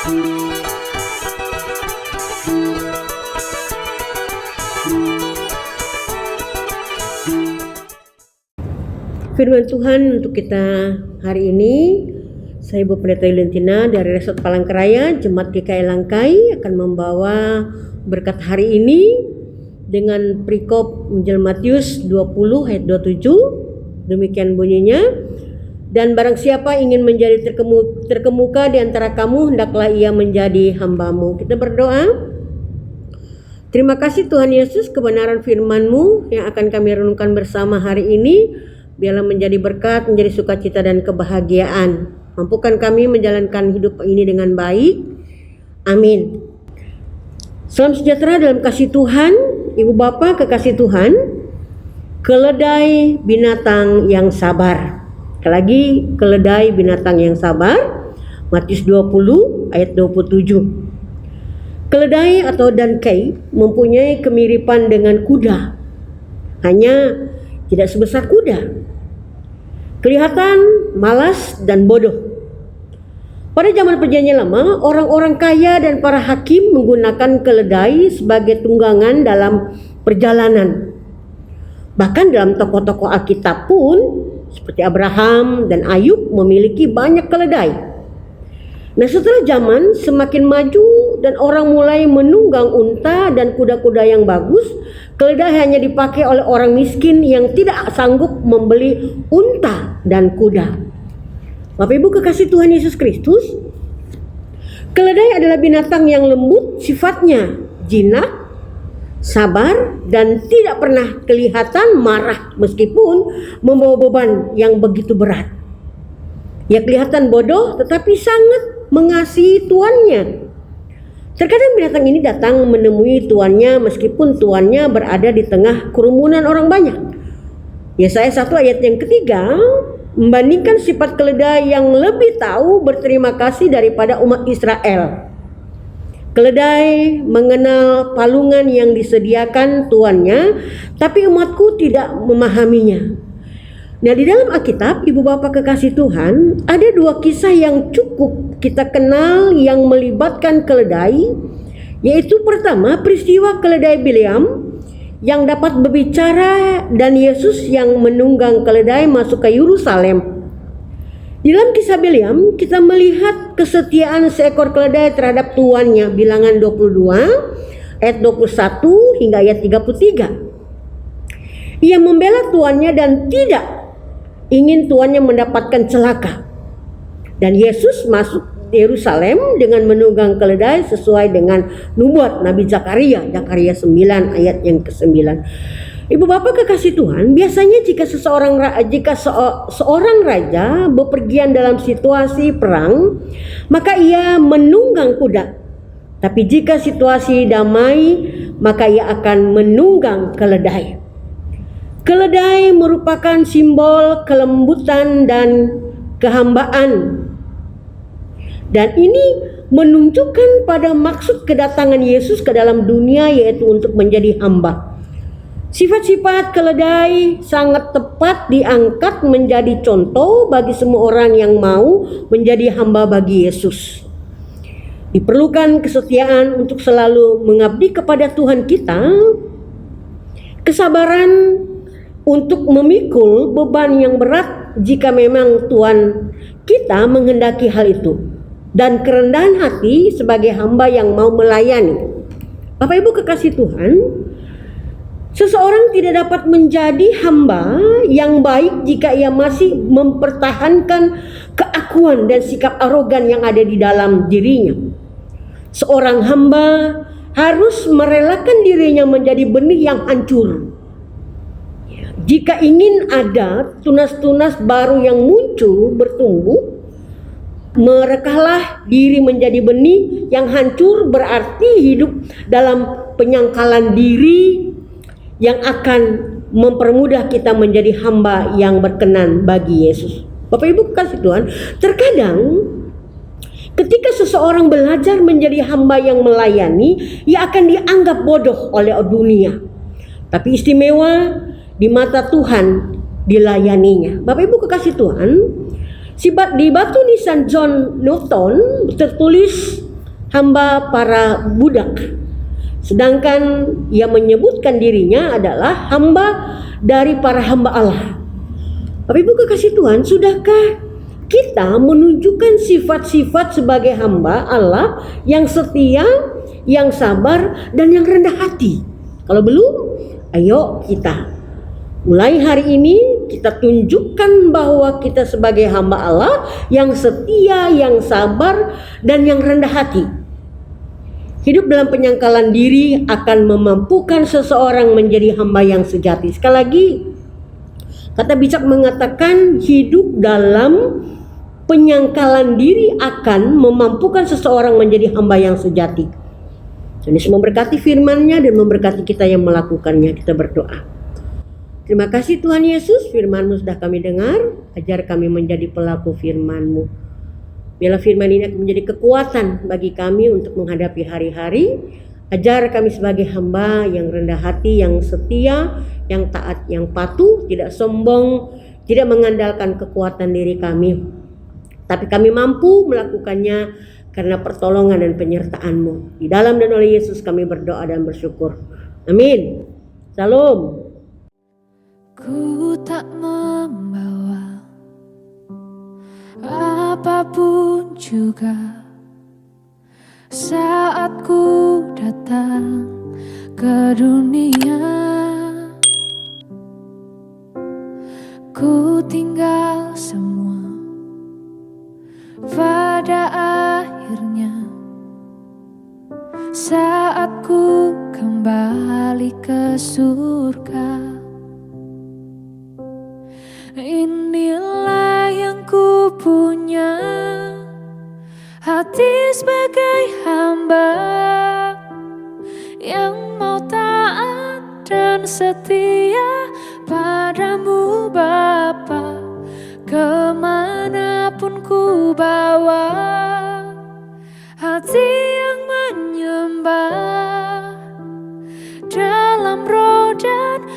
Firman Tuhan untuk kita hari ini, saya Ibu Pendeta Yuliantina dari Resort Palangkaraya, Jemaat GKI Langkai akan membawa berkat hari ini dengan perikop Injil Matius 20 ayat 27. Demikian bunyinya. Dan barang siapa ingin menjadi terkemuka di antara kamu, hendaklah ia menjadi hambamu. Kita berdoa. Terima kasih Tuhan Yesus, kebenaran firman-Mu yang akan kami renungkan bersama hari ini. Biarlah menjadi berkat, menjadi sukacita dan kebahagiaan. Mampukan kami menjalankan hidup ini dengan baik. Amin. Salam sejahtera dalam kasih Tuhan, Ibu Bapa kekasih Tuhan. Keledai binatang yang sabar. Sekali lagi, keledai binatang yang sabar. Matius 20 ayat 27. Keledai atau dankai mempunyai kemiripan dengan kuda. Hanya tidak sebesar kuda. Kelihatan malas dan bodoh. Pada zaman Perjanjian Lama, orang-orang kaya dan para hakim menggunakan keledai sebagai tunggangan dalam perjalanan. Bahkan dalam tokoh-tokoh Alkitab pun, seperti Abraham dan Ayub memiliki banyak keledai. Nah, setelah zaman semakin maju dan orang mulai menunggang unta dan kuda-kuda yang bagus, keledai hanya dipakai oleh orang miskin yang tidak sanggup membeli unta dan kuda. Bapak Ibu kekasih Tuhan Yesus Kristus, keledai adalah binatang yang lembut sifatnya, jinak, sabar, dan tidak pernah kelihatan marah meskipun membawa beban yang begitu berat. Ia kelihatan bodoh tetapi sangat mengasihi tuannya. Terkadang binatang ini datang menemui tuannya meskipun tuannya berada di tengah kerumunan orang banyak. Yesaya 1 ayat yang ketiga membandingkan sifat keledai yang lebih tahu berterima kasih daripada umat Israel. Keledai mengenal palungan yang disediakan tuannya, tapi umatku tidak memahaminya. Nah, di dalam Alkitab, Ibu Bapak kekasih Tuhan, ada dua kisah yang cukup kita kenal yang melibatkan keledai, yaitu pertama peristiwa keledai Bileam yang dapat berbicara dan Yesus yang menunggang keledai masuk ke Yerusalem. Di dalam kisah Bileam, kita melihat kesetiaan seekor keledai terhadap tuannya, Bilangan 22 ayat 21 hingga ayat 33. Ia membela tuannya dan tidak ingin tuannya mendapatkan celaka. Dan Yesus masuk Yerusalem dengan menunggang keledai sesuai dengan nubuat Nabi Zakaria 9 ayat yang ke-9. Ibu Bapak kekasih Tuhan, biasanya jika seorang raja bepergian dalam situasi perang, maka ia menunggang kuda. Tapi jika situasi damai, maka ia akan menunggang keledai. Keledai merupakan simbol kelembutan dan kehambaan. Dan ini menunjukkan pada maksud kedatangan Yesus ke dalam dunia, yaitu untuk menjadi hamba. Sifat-sifat keledai sangat tepat diangkat menjadi contoh bagi semua orang yang mau menjadi hamba bagi Yesus. Diperlukan kesetiaan untuk selalu mengabdi kepada Tuhan kita, kesabaran untuk memikul beban yang berat jika memang Tuhan kita menghendaki hal itu, dan kerendahan hati sebagai hamba yang mau melayani. Bapak Ibu kekasih Tuhan, seseorang tidak dapat menjadi hamba yang baik jika ia masih mempertahankan keakuan dan sikap arogan yang ada di dalam dirinya. Seorang hamba harus merelakan dirinya menjadi benih yang hancur. Jika ingin ada tunas-tunas baru yang muncul, bertumbuh, merekahlah diri menjadi benih yang hancur, berarti hidup dalam penyangkalan diri yang akan mempermudah kita menjadi hamba yang berkenan bagi Yesus. Bapak Ibu kasih Tuhan, terkadang ketika seseorang belajar menjadi hamba yang melayani, ia akan dianggap bodoh oleh dunia. Tapi istimewa di mata Tuhan dilayaninya. Bapak Ibu kekasih Tuhan, di batu nisan John Newton tertulis hamba para budak. Sedangkan ia menyebutkan dirinya adalah hamba dari para hamba Allah. Bapak Ibu kekasih Tuhan, sudahkah kita menunjukkan sifat-sifat sebagai hamba Allah yang setia, yang sabar, dan yang rendah hati? Kalau belum, ayo kita mulai hari ini kita tunjukkan bahwa kita sebagai hamba Allah yang setia, yang sabar, dan yang rendah hati. Hidup dalam penyangkalan diri akan memampukan seseorang menjadi hamba yang sejati. Sekali lagi, kata bijak mengatakan hidup dalam penyangkalan diri akan memampukan seseorang menjadi hamba yang sejati. Yesus memberkati firman-Nya dan memberkati kita yang melakukannya. Kita berdoa. Terima kasih Tuhan Yesus, firman-Mu sudah kami dengar. Ajar kami menjadi pelaku firman-Mu. Biarlah firman ini akan menjadi kekuatan bagi kami untuk menghadapi hari-hari. Ajar kami sebagai hamba yang rendah hati, yang setia, yang taat, yang patuh, tidak sombong, tidak mengandalkan kekuatan diri kami. Tapi kami mampu melakukannya karena pertolongan dan penyertaan-Mu. Di dalam dan oleh Yesus kami berdoa dan bersyukur. Amin. Salam. Ku tak membawa apapun juga saat ku datang ke dunia. Ku tinggal semua pada akhirnya saat ku kembali ke surga. Inilah yang ku punya, hati sebagai hamba yang mau taat dan setia padamu Bapa. Kemanapun ku bawa, hati yang menyembah dalam roh dan